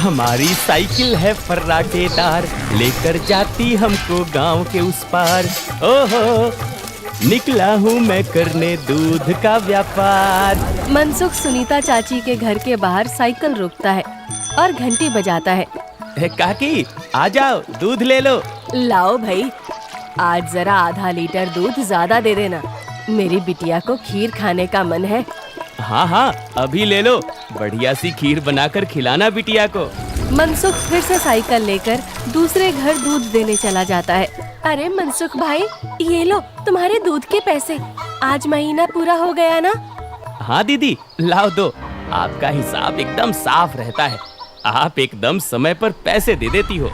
हमारी साइकिल है फर्राटेदार, लेकर जाती हमको गांव के उस पार। ओहो, निकला हूँ मैं करने दूध का व्यापार। मनसुख सुनीता चाची के घर के बाहर साइकिल रोकता है और घंटी बजाता है। काकी, आ जाओ, दूध ले लो। लाओ भाई, आज जरा आधा लीटर दूध ज्यादा दे देना, मेरी बिटिया को खीर खाने का मन है। हाँ हाँ, अभी ले लो, बढ़िया सी खीर बनाकर खिलाना बिटिया को। मनसुख फिर से साइकिल लेकर दूसरे घर दूध देने चला जाता है। अरे मनसुख भाई, ये लो तुम्हारे दूध के पैसे, आज महीना पूरा हो गया ना? हाँ दीदी, लाओ दो, आपका हिसाब एकदम साफ रहता है, आप एकदम समय पर पैसे दे देती हो।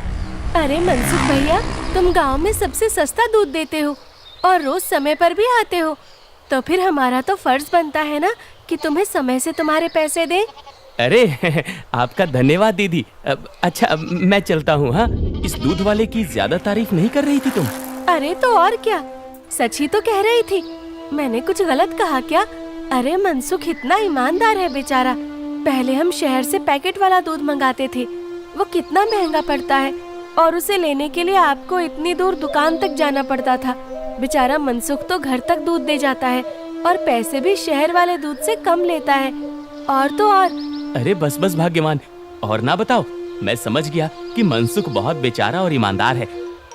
अरे मनसुख भैया, तुम गांव में सबसे सस्ता दूध देते हो और रोज समय पर भी आते हो, तो फिर हमारा तो फर्ज बनता है ना कि तुम्हें समय से तुम्हारे पैसे दें। अरे आपका धन्यवाद दीदी। अच्छा, मैं चलता हूँ। हाँ, इस दूध वाले की ज्यादा तारीफ नहीं कर रही थी तुम? अरे तो और क्या, सच ही तो कह रही थी, मैंने कुछ गलत कहा क्या? अरे मनसुख इतना ईमानदार है बेचारा। पहले हम शहर से पैकेट वाला दूध मंगाते थे, वो कितना महंगा पड़ता है, और उसे लेने के लिए आपको इतनी दूर दुकान तक जाना पड़ता था। बेचारा मनसुख तो घर तक दूध दे जाता है और पैसे भी शहर वाले दूध से कम लेता है। और तो और। अरे बस बस भाग्यवान, और ना बताओ, मैं समझ गया कि मनसुख बहुत बेचारा और ईमानदार है।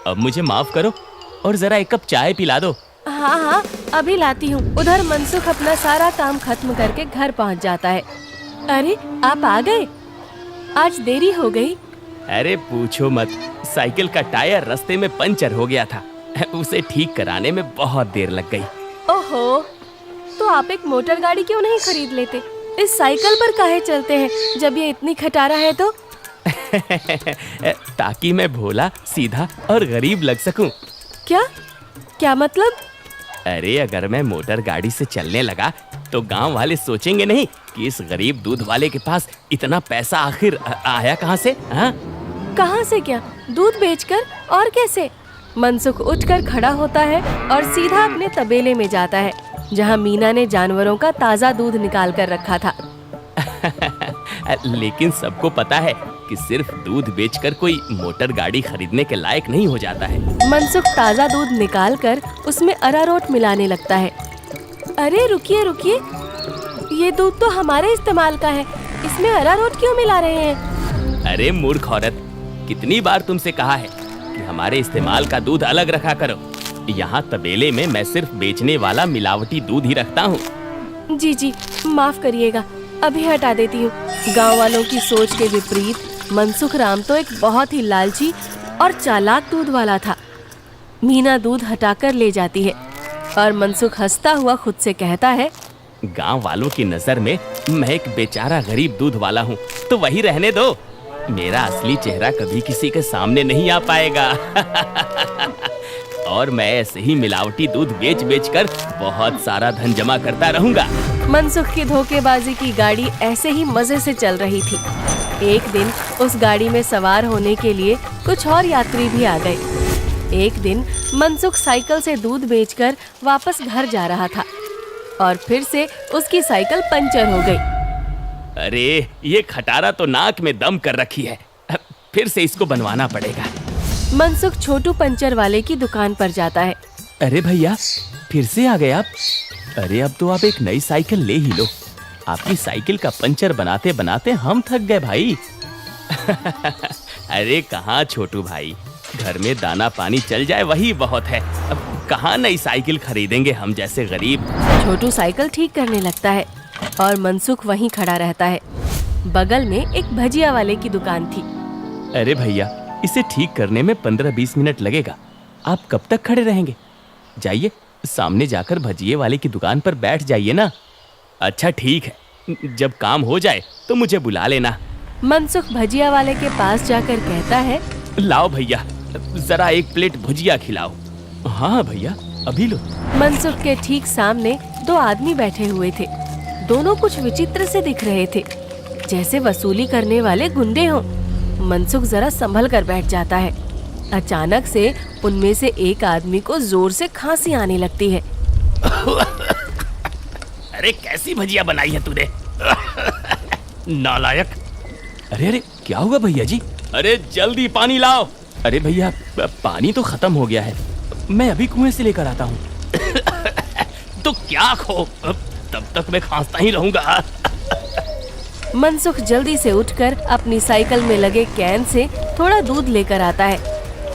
अब मुझे माफ करो और जरा एक कप चाय पिला दो। हाँ हाँ, अभी लाती हूँ। उधर मनसुख अपना सारा काम खत्म करके घर पहुँच जाता है। अरे आप आ गए, आज देरी हो गई। अरे पूछो मत, साइकिल का टायर रास्ते में पंचर हो गया था, उसे ठीक कराने में बहुत देर लग गई। ओहो, तो आप एक मोटर गाड़ी क्यों नहीं खरीद लेते? इस साइकिल पर काहे चलते हैं जब ये इतनी खटारा है तो? ताकि मैं भोला, सीधा और गरीब लग सकूं। क्या क्या मतलब? अरे अगर मैं मोटर गाड़ी से चलने लगा तो गांव वाले सोचेंगे नहीं कि इस गरीब दूध वाले के पास इतना पैसा आखिर आया कहां से? हाँ, कहां से क्या? दूध बेचकर? और कैसे? मनसुख उठकर खड़ा होता है और सीधा अपने तबेले में जाता है, जहां मीना ने जानवरों का ताजा दूध निकाल कर रखा था। लेकिन सबको पता है कि सिर्फ दूध बेचकर कोई मोटर गाड़ी खरीदने के लायक नहीं हो जाता है। मनसुख ताजा दूध निकालकर उसमें अरारोट मिलाने लगता है। अरे रुकिए रुकिए, ये दूध तो हमारे इस्तेमाल का है, इसमें अरारोट क्यों मिला रहे हैं? अरे मूर्ख औरत, कितनी बार तुमसे कहा है कि हमारे इस्तेमाल का दूध अलग रखा करो। यहाँ तबेले में मैं सिर्फ बेचने वाला मिलावटी दूध ही रखता हूँ। जी जी, माफ करिएगा, अभी हटा देती हूँ। गांव वालों की सोच के विपरीत मनसुख राम तो एक बहुत ही लालची और चालाक दूध वाला था। मीना दूध हटाकर ले जाती है और मनसुख हंसता हुआ खुद से कहता है, गांव वालों की नजर में मैं एक बेचारा गरीब दूध वाला हूँ, तो वही रहने दो। मेरा असली चेहरा कभी किसी के सामने नहीं आ पाएगा। और मैं ऐसे ही मिलावटी दूध बेच बेच कर बहुत सारा धन जमा करता रहूंगा। मनसुख की धोखेबाजी की गाड़ी ऐसे ही मजे से चल रही थी। एक दिन उस गाड़ी में सवार होने के लिए कुछ और यात्री भी आ गए। एक दिन मनसुख साइकिल से दूध बेचकर वापस घर जा रहा था और फिर से उसकी साइकिल पंचर हो गई। अरे ये खटारा तो नाक में दम कर रखी है, फिर से इसको बनवाना पड़ेगा। मनसुख छोटू पंचर वाले की दुकान पर जाता है। अरे भैया, फिर से आ गए आप? अरे अब तो आप एक नई साइकिल ले ही लो, आपकी साइकिल का पंचर बनाते बनाते हम थक गए भाई। अरे कहाँ छोटू भाई, घर में दाना पानी चल जाए वही बहुत है, अब कहाँ नई साइकिल खरीदेंगे हम जैसे गरीब। छोटू साइकिल ठीक करने लगता है और मनसुख वहीं खड़ा रहता है। बगल में एक भजिया वाले की दुकान थी। अरे भैया, इसे ठीक करने में 15-20 मिनट लगेगा, आप कब तक खड़े रहेंगे? जाइए, सामने जाकर भजिए वाले की दुकान पर बैठ जाइए ना। अच्छा ठीक है, जब काम हो जाए तो मुझे बुला लेना। मनसुख भजिया वाले के पास जाकर कहता है, लाओ भैया, जरा एक प्लेट भुजिया खिलाओ। हाँ भैया, अभी लो। मनसुख के ठीक सामने दो आदमी बैठे हुए थे। दोनों कुछ विचित्र से दिख रहे थे, जैसे वसूली करने वाले गुंडे हों। मनसुख जरा संभल कर बैठ जाता है। अचानक से उनमें से एक आदमी को जोर से खांसी आने लगती है। अरे कैसी भजिया बनाई है तूने? नालायक, अरे अरे क्या हुआ भैया जी? अरे जल्दी पानी लाओ। अरे भैया पानी तो खत्म हो गया है, मैं अभी कुएं से लेकर आता हूँ। तो क्या खो, तब तक मैं खांसता ही रहूंगा। मनसुख जल्दी से उठकर अपनी साइकिल में लगे कैन से थोड़ा दूध लेकर आता है।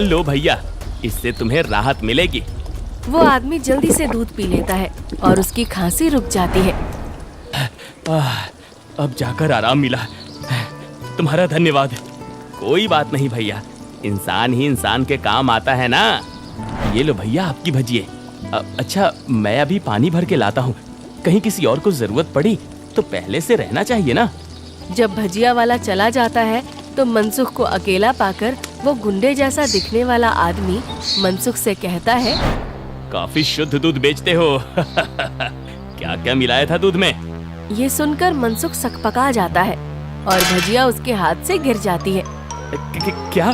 लो भैया, इससे तुम्हें राहत मिलेगी। वो आदमी जल्दी से दूध पी लेता है और उसकी खांसी रुक जाती है। अब जाकर आराम मिला, तुम्हारा धन्यवाद। कोई बात नहीं भैया, इंसान ही इंसान के काम आता है ना। ये लो भैया आपकी भजिए। अच्छा मैं अभी पानी भर के लाता हूँ, कहीं किसी और को जरूरत पड़ी तो पहले से रहना चाहिए ना। जब भजिया वाला चला जाता है तो मनसुख को अकेला पाकर वो गुंडे जैसा दिखने वाला आदमी मनसुख से कहता है, काफी शुद्ध दूध बेचते हो। क्या क्या मिलाया था दूध में? ये सुनकर मनसुख सकपका जाता है और भजिया उसके हाथ से गिर जाती है। क्या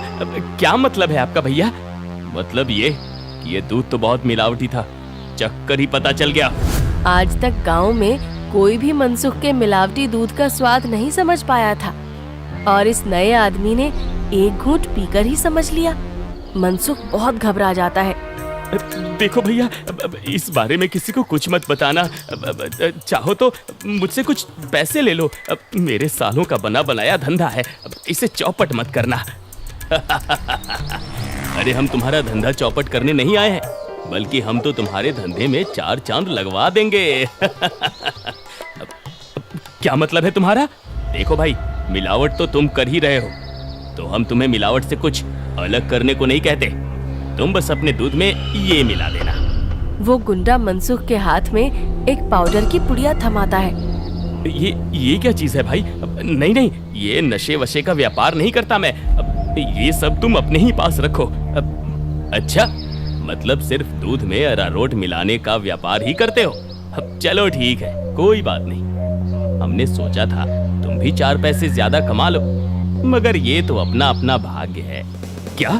क्या मतलब है आपका भैया? मतलब ये कि ये दूध तो बहुत मिलावटी था, चक्कर ही पता चल गया। आज तक गांव में कोई भी मनसुख के मिलावटी दूध का स्वाद नहीं समझ पाया था और इस नए आदमी ने एक घूंट पीकर ही समझ लिया। मनसुख बहुत घबरा जाता है। देखो भैया, इस बारे में किसी को कुछ मत बताना। चाहो तो मुझसे कुछ पैसे ले लो, मेरे सालों का बना बनाया धंधा है, इसे चौपट मत करना। अरे हम तुम्हारा धंधा चौपट करने नहीं आए हैं, बल्कि हम तो तुम्हारे धंधे में 4 चांद लगवा देंगे। क्या मतलब है तुम्हारा? देखो भाई, मिलावट तो तुम कर ही रहे हो, तो हम तुम्हें मिलावट से कुछ अलग करने को नहीं कहते। तुम बस अपने दूध में ये मिला देना। वो गुंडा मनसुख के हाथ में एक पाउडर की पुड़िया थमाता है। ये क्या चीज है भाई? नहीं नहीं, ये नशे वशे का व्यापार नहीं करता मैं। ये सब तुम अपने ही पास रखो। अच्छा, मतलब सिर्फ दूध में अरारोट मिलाने का व्यापार ही करते हो? चलो ठीक है, कोई बात नहीं। हमने सोचा था तुम भी 4 पैसे ज्यादा कमा लो, मगर ये तो अपना अपना भाग्य है। क्या?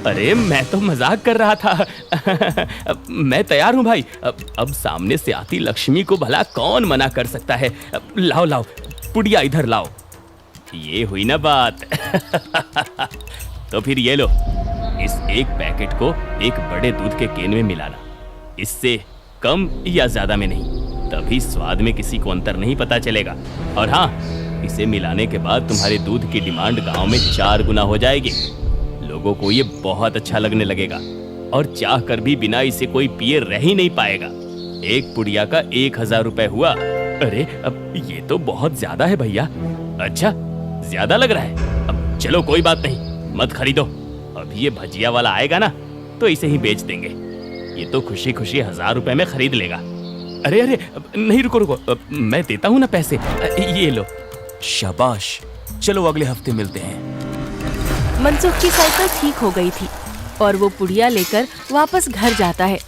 अरे मैं तो मजाक कर रहा था। मैं तैयार हूँ भाई। अब सामने से आती लक्ष्मी को भला कौन मना कर सकता है। लाओ लाओ, पुड़िया इधर लाओ। ये हुई ना बात। तो फिर ये लो, इस एक पैकेट को एक बड़े दूध के केन में मिलाना। इससे कम या ज्यादा में नहीं, तभी स्वाद में किसी को अंतर नहीं पता चलेगा। और हाँ, इसे मिलाने के बाद तुम्हारे दूध की डिमांड गांव में 4 गुना हो जाएगी। लोगों को ये बहुत अच्छा लगने लगेगा और चाह कर भी बिना इसे कोई पिए रह ही नहीं पाएगा। एक पुड़िया का 1000 रुपए हुआ। अरे अब ये तो बहुत ज्यादा है भैया। अच्छा, ज्यादा लग रहा है? अब चलो कोई बात नहीं, मत खरीदो। अभी ये भजिया वाला आएगा ना, तो इसे ही बेच देंगे। ये तो खुशी खुशी 1000 रुपए में खरीद लेगा। अरे अरे नहीं, रुको रुको, मैं देता हूँ ना पैसे। ये लो। शाबाश, चलो अगले हफ्ते मिलते हैं। मनसुख की साइकिल ठीक हो गई थी और वो पुड़िया लेकर वापस घर जाता है।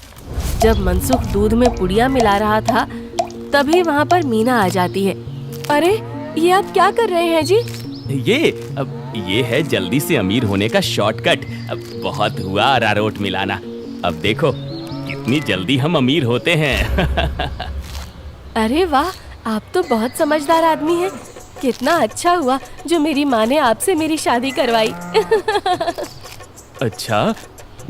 जब मनसुख दूध में पुड़िया मिला रहा था, तभी वहाँ पर मीना आ जाती है। अरे ये आप क्या कर रहे हैं जी? ये है जल्दी से अमीर होने का शॉर्टकट। बहुत हुआ अरारोट मिलाना, अब देखो कितनी जल्दी हम अमीर होते हैं। अरे वाह, आप तो बहुत समझदार आदमी हैं। कितना अच्छा हुआ जो मेरी माँ ने आपसे मेरी शादी करवाई। अच्छा,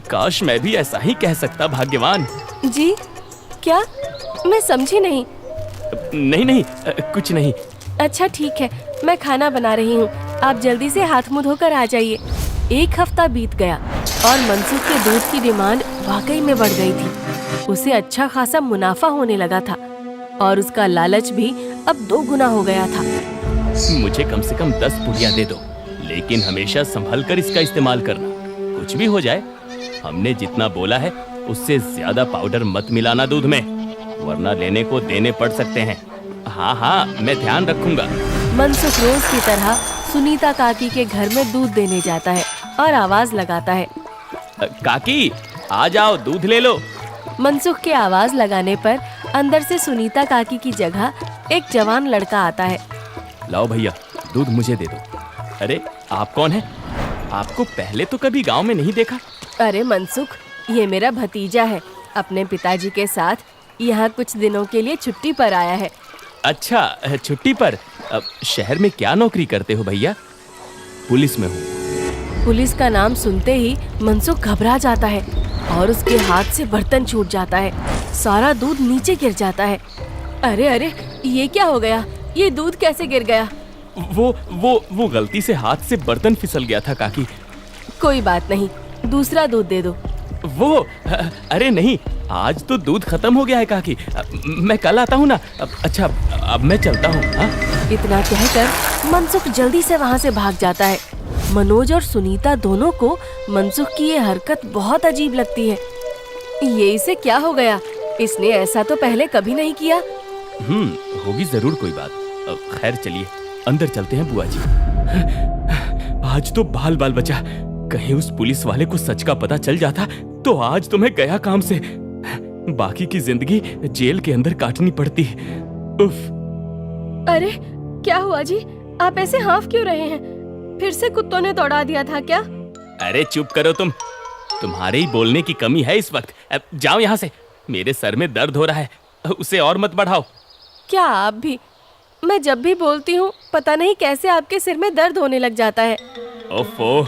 काश मैं भी ऐसा ही कह सकता, भाग्यवान। जी क्या? मैं समझी नहीं। नहीं नहीं, कुछ नहीं। अच्छा ठीक है, मैं खाना बना रही हूँ, आप जल्दी से हाथ मुंह धोकर आ जाइए। 1 हफ्ता बीत गया और मनसुख के दूध की डिमांड वाकई में बढ़ गई थी। उसे अच्छा खासा मुनाफा होने लगा था और उसका लालच भी अब 2 गुना हो गया था। मुझे कम से कम 10 पुड़िया दे दो, लेकिन हमेशा संभल कर इसका इस्तेमाल करना। कुछ भी हो जाए, हमने जितना बोला है उससे ज्यादा पाउडर मत मिलाना दूध में, वरना लेने को देने पड़ सकते हैं। हाँ हाँ, मैं ध्यान रखूंगा। मनसुख रोज की तरह सुनीता काकी के घर में दूध देने जाता है और आवाज लगाता है, काकी आ जाओ, दूध ले लो। मनसुख के आवाज लगाने पर अंदर से सुनीता काकी की जगह एक जवान लड़का आता है। लाओ भैया, दूध मुझे दे दो। अरे आप कौन है? आपको पहले तो कभी गांव में नहीं देखा। अरे मनसुख, ये मेरा भतीजा है, अपने पिताजी के साथ यहाँ कुछ दिनों के लिए छुट्टी पर आया है। अच्छा, छुट्टी पर? अब शहर में क्या नौकरी करते हो भैया? पुलिस में हूँ। पुलिस का नाम सुनते ही मनसुख घबरा जाता है और उसके हाथ से बर्तन छूट जाता है। सारा दूध नीचे गिर जाता है। अरे अरे, ये क्या हो गया? ये दूध कैसे गिर गया? वो गलती से हाथ से बर्तन फिसल गया था काकी। कोई बात नहीं, दूसरा दूध दे दो। अरे नहीं, आज तो दूध खत्म हो गया है काकी। मैं कल आता हूँ ना। अच्छा, अब मैं चलता हूँ। इतना कहकर मनसुख जल्दी से वहाँ से भाग जाता है। मनोज और सुनीता दोनों को मनसुख की ये हरकत बहुत अजीब लगती है। ये इसे क्या हो गया? इसने ऐसा तो पहले कभी नहीं किया। होगी जरूर कोई बात। खैर चलिए अंदर चलते हैं बुआ जी। आज तो बाल बाल बचा। कहीं उस पुलिस वाले को सच का पता चल जाता तो आज तो मैं गया काम से। बाकी की जिंदगी जेल के अंदर काटनी पड़ती। उफ। अरे क्या हुआ जी? आप ऐसे हाफ क्यों रहे हैं? फिर से कुत्तों ने दौड़ा दिया था क्या? अरे चुप करो तुम। तुम्हारे ही बोलने की कमी है इस वक्त। जाओ यहाँ से। मेरे सर में दर्द हो रहा है, उसे और मत बढ़ाओ। क्या आप भी? मैं जब भी बोलती हूँ पता नहीं कैसे आपके सिर में दर्द होने लग जाता है। ओफो,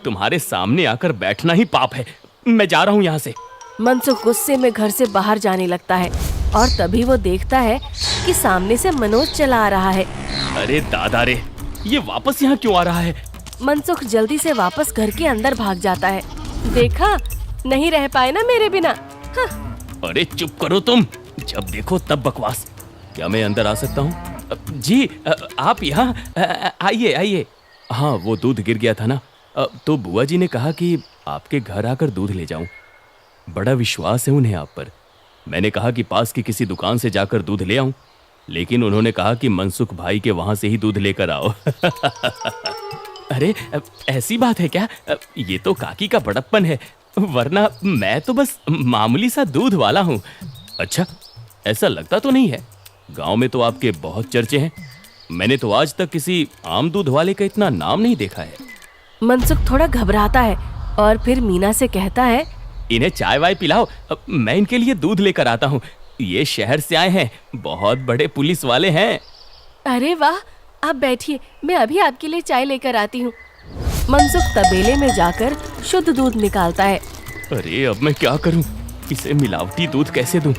तुम्हारे सामने आकर बैठना ही पाप है। मैं जा रहा हूँ यहाँ से। मनसुख गुस्से में घर से बाहर जाने लगता है और तभी वो देखता है कि सामने से मनोज चला आ रहा है। अरे दादा रे, ये वापस यहाँ क्यों आ रहा है? मनसुख जल्दी से वापस घर के अंदर भाग जाता है। देखा, नहीं रह पाए ना मेरे बिना। अरे चुप करो तुम, जब देखो तब बकवास। क्या मैं अंदर आ सकता हूँ? जी आप यहाँ आइए आइए। हाँ, वो दूध गिर गया था ना, तो बुआ जी ने कहा कि आपके घर आकर दूध ले जाऊं। बड़ा विश्वास है उन्हें आप पर। मैंने कहा कि पास की किसी दुकान से जाकर दूध ले आऊं, लेकिन उन्होंने कहा कि मनसुख भाई के वहां से ही दूध लेकर आओ। अरे ऐसी बात है क्या? ये तो काकी का बड़प्पन है, वरना मैं तो बस मामूली सा दूध वाला हूँ। अच्छा, ऐसा लगता तो नहीं है। गांव में तो आपके बहुत चर्चे हैं। मैंने तो आज तक किसी आम दूध वाले का इतना नाम नहीं देखा है। मनसुख थोड़ा घबराता है और फिर मीना से कहता है, इन्हें चाय वाय पिलाओ, मैं इनके लिए दूध लेकर आता हूँ। ये शहर से आए हैं, बहुत बड़े पुलिस वाले हैं। अरे वाह, आप बैठिए, मैं अभी आपके लिए चाय लेकर आती हूँ। मनसुख तबेले में जाकर शुद्ध दूध निकालता है। अरे अब मैं क्या करूँ? इसे मिलावटी दूध कैसे दूँ?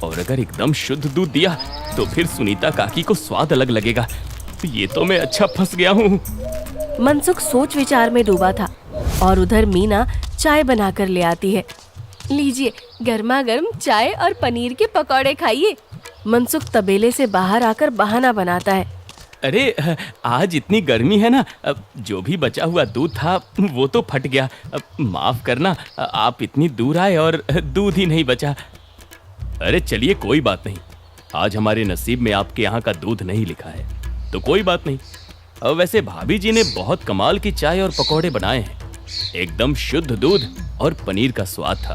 और अगर एकदम शुद्ध दूध दिया तो फिर सुनीता काकी को स्वाद अलग लगेगा। ये तो मैं अच्छा फंस गया हूँ। मनसुख सोच विचार में डूबा था और उधर मीना चाय बनाकर ले आती है। लीजिए, गर्मा गर्म चाय और पनीर के पकौड़े खाइए। मनसुख तबेले से बाहर आकर बहाना बनाता है। अरे आज इतनी गर्मी है ना, जो भी बचा हुआ दूध था वो तो फट गया। माफ करना, आप इतनी दूर आए और दूध ही नहीं बचा। अरे चलिए कोई बात नहीं, आज हमारे नसीब में आपके यहाँ का दूध नहीं लिखा है तो कोई बात नहीं। वैसे भाभी जी ने बहुत कमाल की चाय और पकौड़े बनाए हैं। एकदम शुद्ध दूध और पनीर का स्वाद था।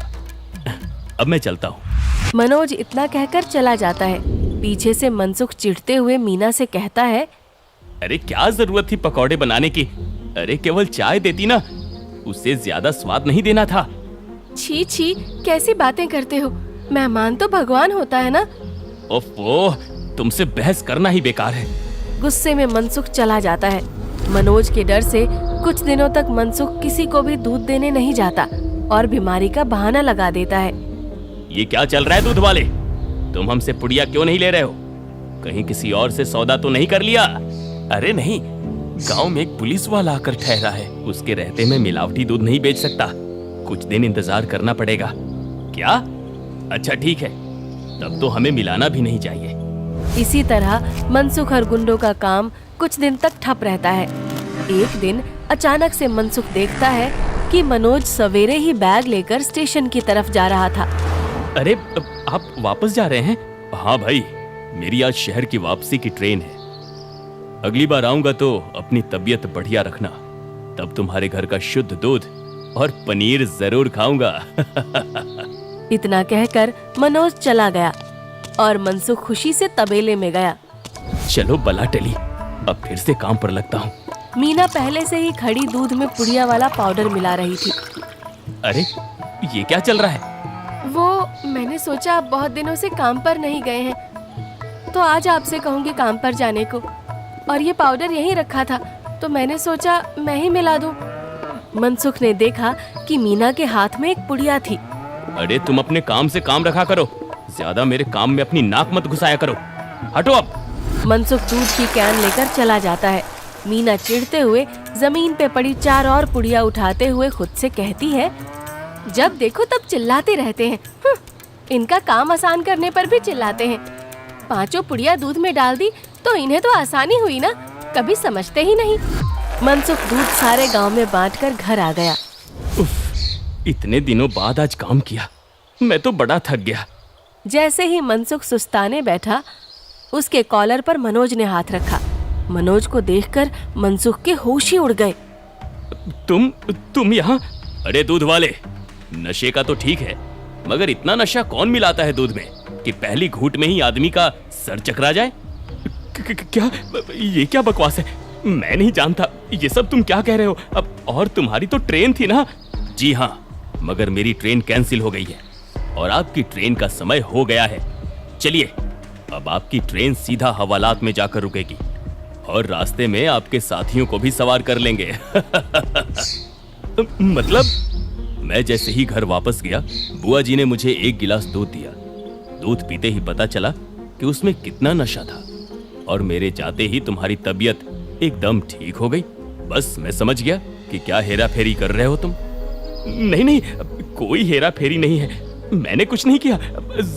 अब मैं चलता हूँ। मनोज इतना कहकर चला जाता है। पीछे से मनसुख चिढ़ते हुए मीना से कहता है, अरे क्या जरूरत थी पकौड़े बनाने की? अरे केवल चाय देती ना, उससे ज्यादा स्वाद नहीं देना था। छी छी, कैसी बातें करते हो? मेहमान तो भगवान होता है ना। ओफो, तुमसे बहस करना ही बेकार है। गुस्से में मनसुख चला जाता है। मनोज के डर से कुछ दिनों तक मनसुख किसी को भी दूध देने नहीं जाता और बीमारी का बहाना लगा देता है। ये क्या चल रहा है दूध वाले? तुम हमसे पुड़िया क्यों नहीं ले रहे हो? कहीं किसी और से सौदा तो नहीं कर लिया? अरे नहीं, गांव में एक पुलिस वाला आकर ठहरा है, उसके रहते मैं मिलावटी दूध नहीं बेच सकता। कुछ दिन इंतजार करना पड़ेगा। क्या? अच्छा ठीक है, तब तो हमें मिलाना भी नहीं चाहिए। इसी तरह मनसुख और गुंडों का काम कुछ दिन तक ठप रहता है। एक दिन अचानक से मनसुख देखता है कि मनोज सवेरे ही बैग लेकर स्टेशन की तरफ जा रहा था। अरे आप वापस जा रहे हैं? हाँ भाई, मेरी आज शहर की वापसी की ट्रेन है। अगली बार आऊंगा तो अपनी तबीयत बढ़िया रखना, तब तुम्हारे घर का शुद्ध दूध और पनीर जरूर खाऊंगा। इतना कहकर मनोज चला गया और मनसुख खुशी से तबेले में गया। चलो बला टली, अब फिर से काम पर लगता हूँ। मीना पहले से ही खड़ी दूध में पुड़िया वाला पाउडर मिला रही थी। अरे ये क्या चल रहा है? वो मैंने सोचा आप बहुत दिनों से काम पर नहीं गए हैं तो आज आपसे कहूँगी काम पर जाने को, और ये पाउडर यहीं रखा था, तो मैंने सोचा मैं ही मिला दूं। मनसुख ने देखा कि मीना के हाथ में एक पुड़िया थी। अरे तुम अपने काम से काम रखा करो, ज्यादा मेरे काम में अपनी नाक मत घुसाया करो। हटो अब। मनसुख दूध की कैन लेकर चला जाता है। मीना चिढ़ते हुए जमीन पे पड़ी 4 और पुड़िया उठाते हुए खुद से कहती है, जब देखो तब चिल्लाते रहते हैं। इनका काम आसान करने पर भी चिल्लाते हैं। 5 पुड़िया दूध में डाल दी तो इन्हें तो आसानी हुई ना, कभी समझते ही नहीं। मनसुख दूध सारे गांव में बांटकर घर आ गया। उफ, इतने दिनों बाद आज काम किया, मैं तो बड़ा थक गया। जैसे ही मनसुख सुस्ताने बैठा, उसके कॉलर पर मनोज ने हाथ रखा। मनोज को देखकर मनसुख के होश ही उड़ गए। तुम यहाँ? अरे दूध वाले, नशे का तो ठीक है, मगर इतना नशा कौन मिलाता है दूध में कि पहली घूंट में ही आदमी का सर चकरा जाए? क्या ये क्या बकवास है? मैं नहीं जानता ये सब तुम क्या कह रहे हो। अब और तुम्हारी तो ट्रेन थी ना? जी हाँ, मगर मेरी ट्रेन कैंसिल हो गई है और आपकी ट्रेन का समय हो गया है। चलिए, अब आपकी ट्रेन सीधा हवालात में जाकर रुकेगी और रास्ते में आपके साथियों को भी सवार कर लेंगे। मतलब? मैं जैसे ही घर वापस गया, बुआ जी ने मुझे 1 गिलास दूध दिया। दूध पीते ही पता चला कि उसमें कितना नशा था और मेरे जाते ही तुम्हारी तबीयत एकदम ठीक हो गई। बस मैं समझ गया कि क्या हेरा फेरी कर रहे हो तुम। नहीं, कोई हेरा फेरी नहीं है, मैंने कुछ नहीं किया।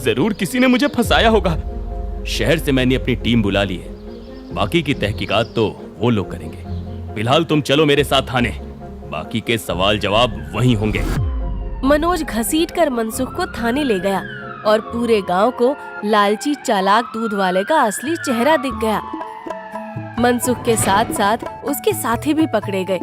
जरूर किसी ने मुझे फंसाया होगा। शहर से मैंने अपनी टीम बुला ली है, बाकी की तहकीकात तो वो लोग करेंगे। फिलहाल तुम चलो मेरे साथ थाने, बाकी के सवाल जवाब वहीं होंगे। मनोज घसीटकर मनसुख को थाने ले गया और पूरे गांव को लालची चालाक दूध वाले का असली चेहरा दिख गया। मनसुख के साथ साथ उसके साथी भी पकड़े गए।